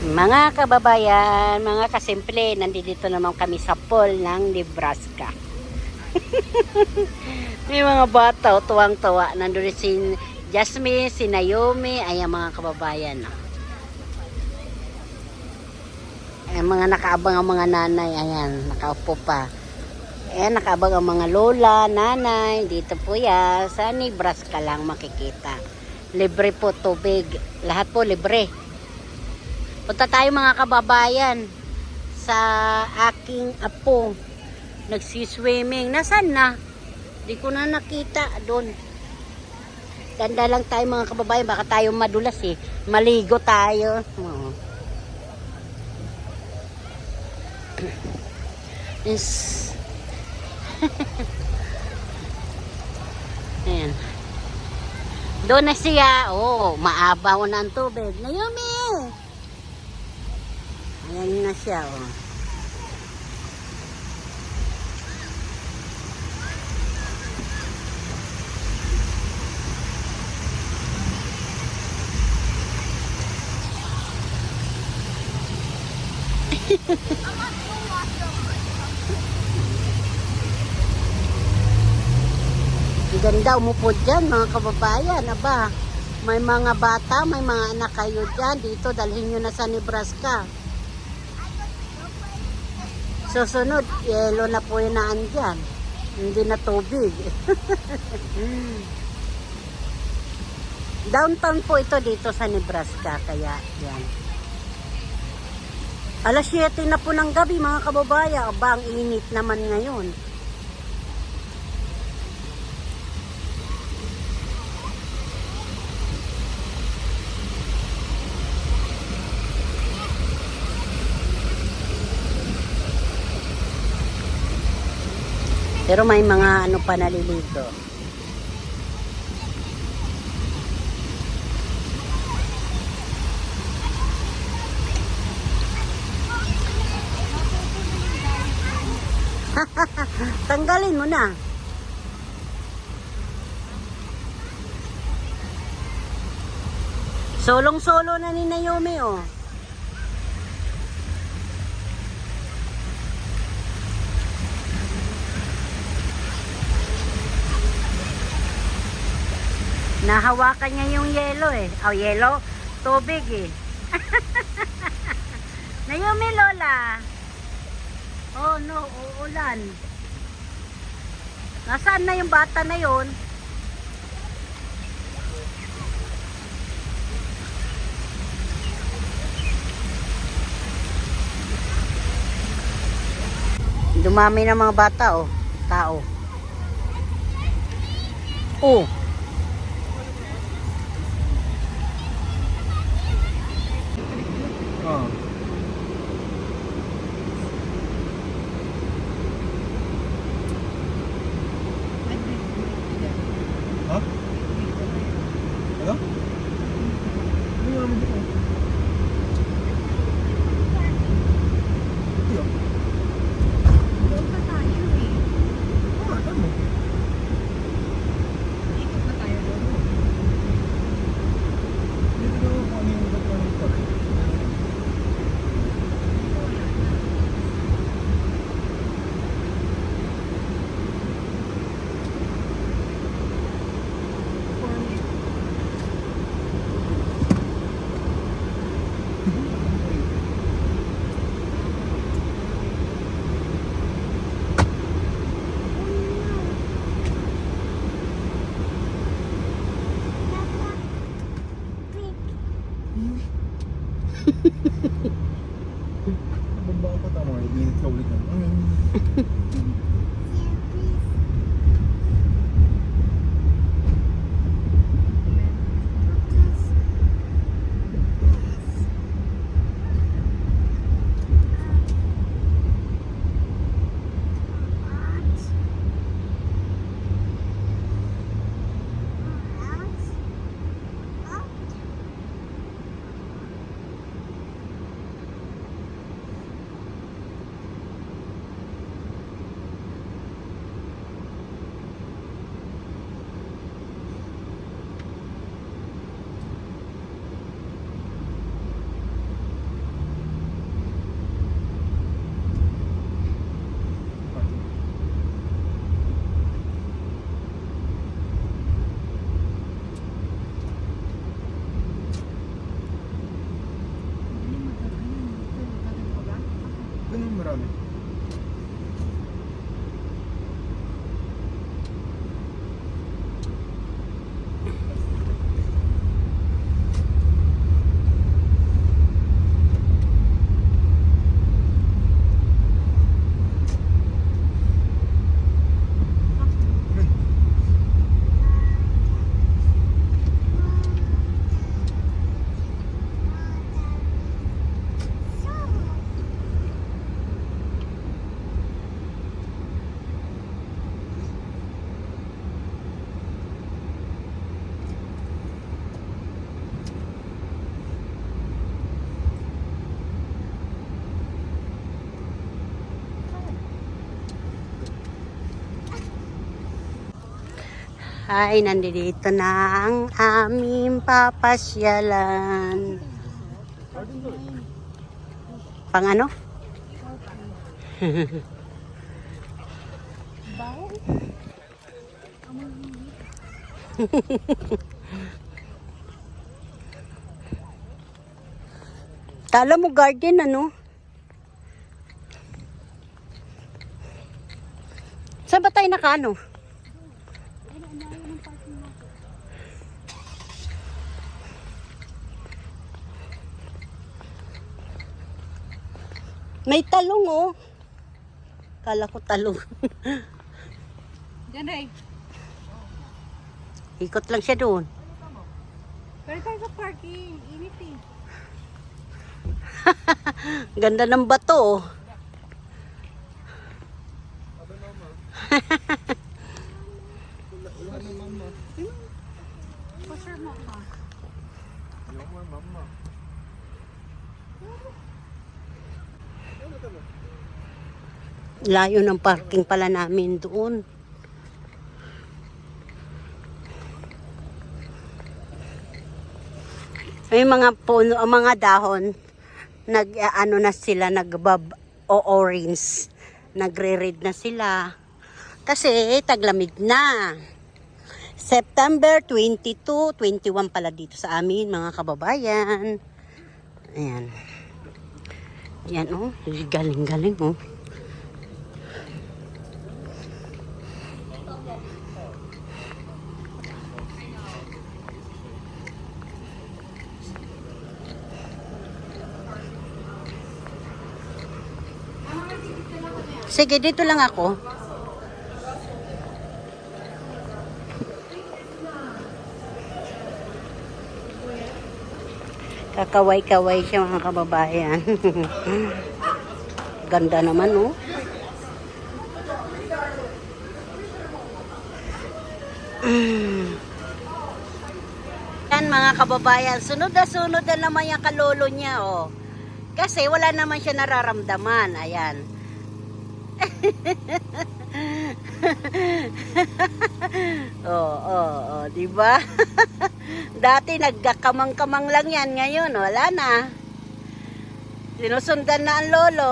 Mga kababayan, mga kasimple, nandito naman kami sa pool ng Nebraska. May mga bata, tuwang-tuwa. Nandun si Jasmine, si Naomi, ayan mga kababayan. Ayan mga nakaabang ang mga nanay, ayan, nakaupo pa. Ayan, nakaabang ang mga lola, nanay, dito po yan, sa Nebraska lang makikita. Libre po tubig, lahat po libre. Punta tayo mga kababayan sa aking apo. Nagsiswimming. Nasaan na? Di ko na nakita doon. Ganda lang tayo mga kababayan. Baka tayo madulas eh. Maligo tayo. Oh. Yes. Ayan. Doon na siya. Oh, maabaw na ang tubig. Naomi! Ayan na siya, oh. Ganda umupo dyan, mga kababayan. Aba, may mga bata, may mga anak kayo dyan. Dito, dalhin nyo na sa Nebraska. Susunod, yelo na po yung naan dyan. Hindi na tubig. Downtown po ito dito sa Nebraska. Kaya, yan. Alas 7 na po ng gabi, mga kababayan. Aba, ang init naman ngayon. Pero may mga ano pa naliligo. Tanggalin mo na. Solong-solo na ni Naomi, oh. Nahawakan niya yung yelo eh. Oh, yelo? Tubig eh. Naomi, Lola. Oh no, uulan. Nasaan na yung bata na yun? Dumami na mga bata, oh. Tao. Oh. Oh. Hah? Ano? Ano yung naman dito? Iyo. Doon pa tayo eh. Ano? Ikot na tayo doon. Dito daw kung ano yung ba't namin pa rin. Baba pa tama, init ka ulit na. marami. Ay, nandito na ang aming papasyalan. Pang ano? Kala mo garden ano? Saan ba tayo nakaano? May talong oh. Kala ko talong. Diyan ay. Ikot lang siya doon. Pero tayo sa parking. Init eh. Ganda ng bato oh. Pasure mo ka. Yung mga mama. Layo ng parking pala namin doon. May mga puno, mga dahon, ano na sila, orange. Nagre-red na sila. Kasi taglamig na. September 22, 21 pala dito sa amin, mga kababayan. Ayan. Yan oh, galing-galing oh. Sige, dito lang ako. Kakaway-kaway siya mga kababayan. Ganda naman oh. Yan mga kababayan, sunod na naman yung kalolo niya oh. Kasi wala naman siya nararamdaman. Ayan. Oo, di ba? Dati nagkakamang-kamang lang yan, ngayon wala na. Sinusundan na ang lolo.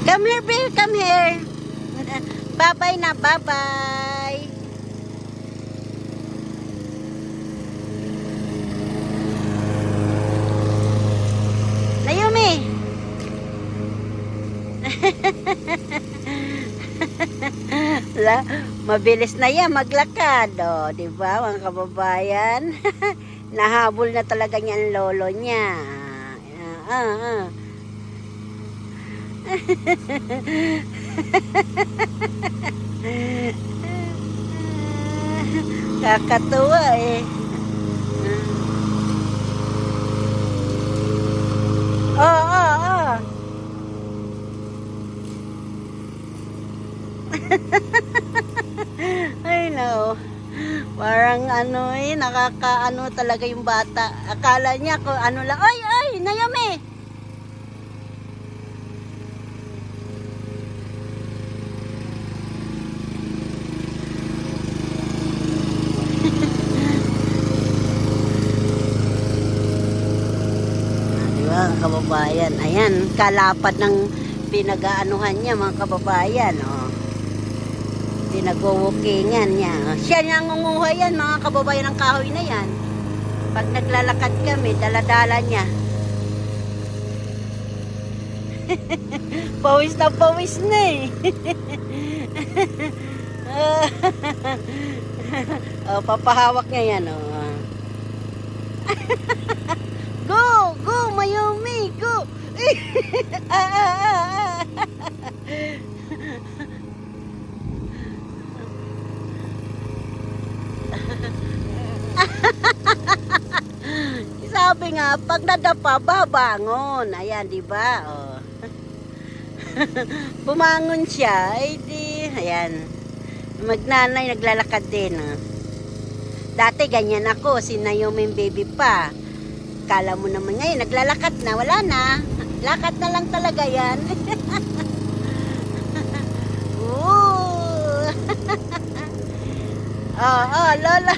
Come here, Bill. Come here. Bye-bye na. Bye-bye. Naomi. Mabilis na yan maglakad. O, diba, mga kababayan? Nahabol na talaga niya ang lolo niya. Kakatuwa eh. Oo. Ay no. Parang ano eh, nakakaano talaga yung bata. Akala niya kung ano lang. Ay, Naomi! Diba, kababayan? Ayan, kalapad ng pinag-aanuhan niya mga kababayan. Oh. Pinag-walkingan niya. Oh. Siya niya ngunguha yan mga kababayan ng kahoy na yan. Pag naglalakad kami, daladala niya. Pawis na eh. Oh, papahawak niya yan. Oh. Go, Mayumi, go. Sabi nga, pag nadapa, babangon. Ayan, di ba? Oh. Bumangon siya. Ay, di. Ayan. Magnanay, naglalakad din. Oh. Dati, ganyan ako. Si Naomi baby pa. Kala mo naman ngayon, naglalakad na. Wala na. Lakad na lang talaga yan. Ooh. Oh, lola.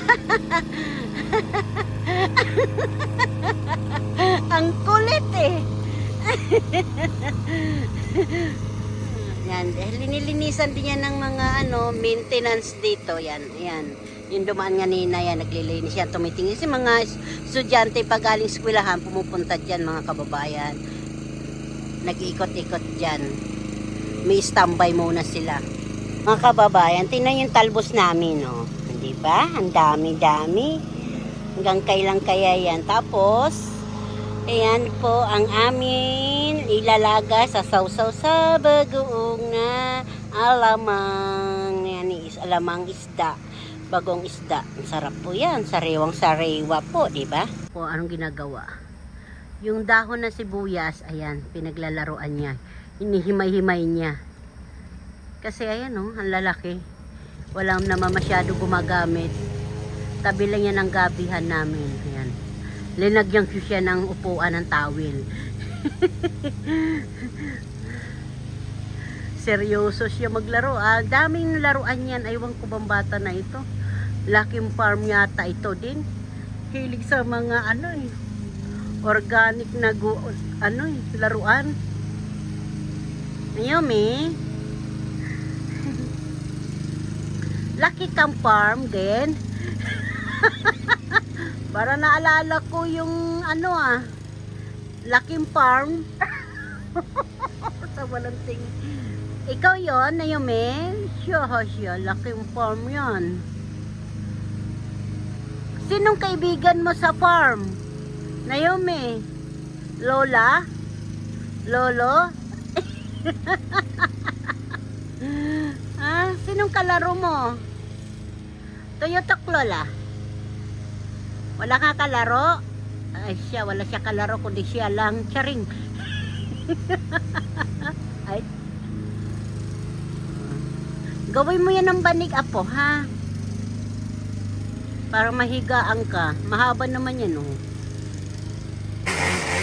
Ang kulit eh. Yan, linilinisan din yan ng mga maintenance dito. Yan. Yung dumaan nga nina yan, naglilinis yan, tumitingin. Si mga estudyante pag galing eskwelahan, pumupunta dyan mga kababayan. Nag-iikot-ikot dyan. May standby muna sila. Mga kababayan, tingnan yung talbos namin, no? Di ba? Ang dami-dami. Hanggang kailan kaya yan. Tapos, ayan po ang amin ilalaga sa sausaw sa bagoong na alamang. Yan is alamang isda. Bagong isda. Ang sarap po yan. Sariwang-sariwa po, di ba? Po, anong ginagawa? Yung dahon na sibuyas, ayan, pinaglalaroan niya. Hinihimay-himay niya. Kasi ayan, ang lalaki. Walang naman masyado gumagamit. Tabi lang yan ang gabihan namin. Ayan. Linagyan ko siya ng upuan ng tawil. Seryoso siya maglaro. Daming laruan yan. Aywan ko bang bata na ito. Laking farm yata ito din. Hilig sa mga organic na laruan. Naomi. Lucky Camp Farm din. Para naalala ko yung Lucky Farm. Sa walang tingin. Ikaw yon, Naomi? Siya, Lucky Farm yon. Sinong kaibigan mo sa farm? Naomi? Lola? Lolo? Sinong kalaro mo? Toyota Lola? Wala ka kalaro? Ay siya, wala siya kalaro kundi siya lang. Charing. Ay. Gawin mo yan ng banig, apo, ha? Para mahigaan ka. Mahaba naman yan, oh.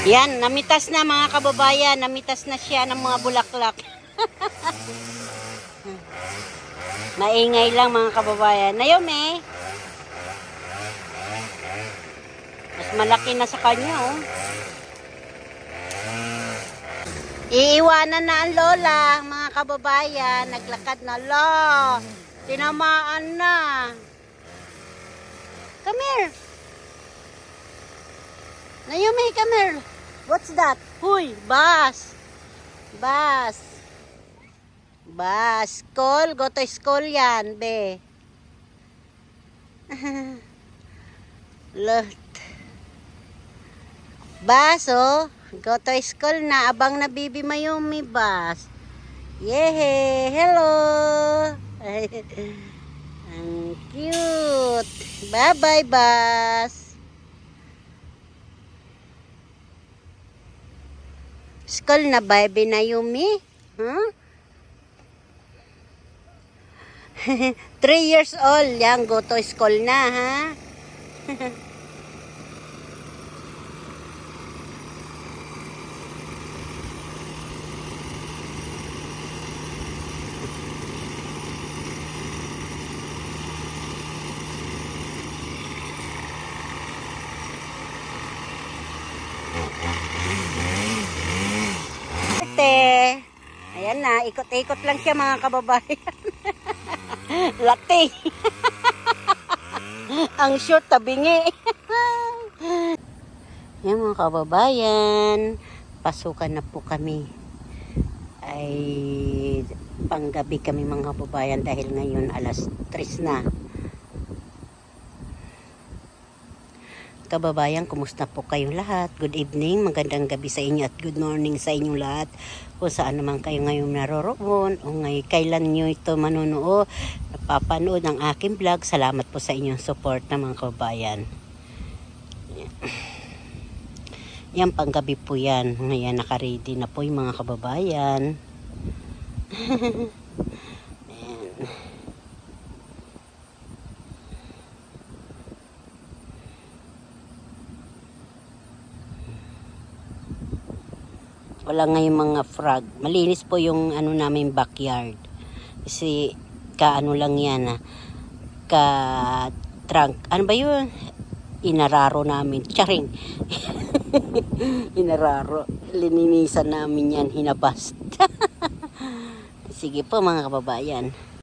Yan, namitas na mga kababayan. Namitas na siya ng mga bulaklak. Maingay lang mga kababayan. Naomi, mas malaki na sa kanya, oh. Iiwanan na ang lola, mga kababayan. Naglakad na, lo. Tinamaan na. Come here. Naomi, come here. What's that? Huy, bus. School. Go to school yan, be. Lot. Bus, oh. Go to school na. Abang na bibi Mayumi, bus. Yehe. Hello. Ang cute. Bye-bye, bus. School na, baby Naomi? Huh? 3 years old. Yan, go to school na, ha? Ayan na, ikot-ikot lang siya mga kababayan. Lati. Ang short, tabingi. Yan mga kababayan, pasukan na po kami. Ay panggabi kami mga kababayan dahil ngayon alas 3 na. Kababayan, kumusta po kayong lahat? Good evening, magandang gabi sa inyo at good morning sa inyong lahat. Kung saan naman kayo ngayon naroroon o ngayon kailan nyo ito manunood, napapanood ng aking vlog. Salamat po sa inyong support na mga kababayan. Yan, panggabi po yan. Ngayon nakaready na po yung mga kababayan. Ayan. Wala ngayong mga frog. Malinis po yung ano namin backyard. Kasi kaano lang yan ka trunk. Ano ba yun? Inararo namin. Charing. Inararo. Lininisan namin yan. Hinabast. Sige po mga kababayan.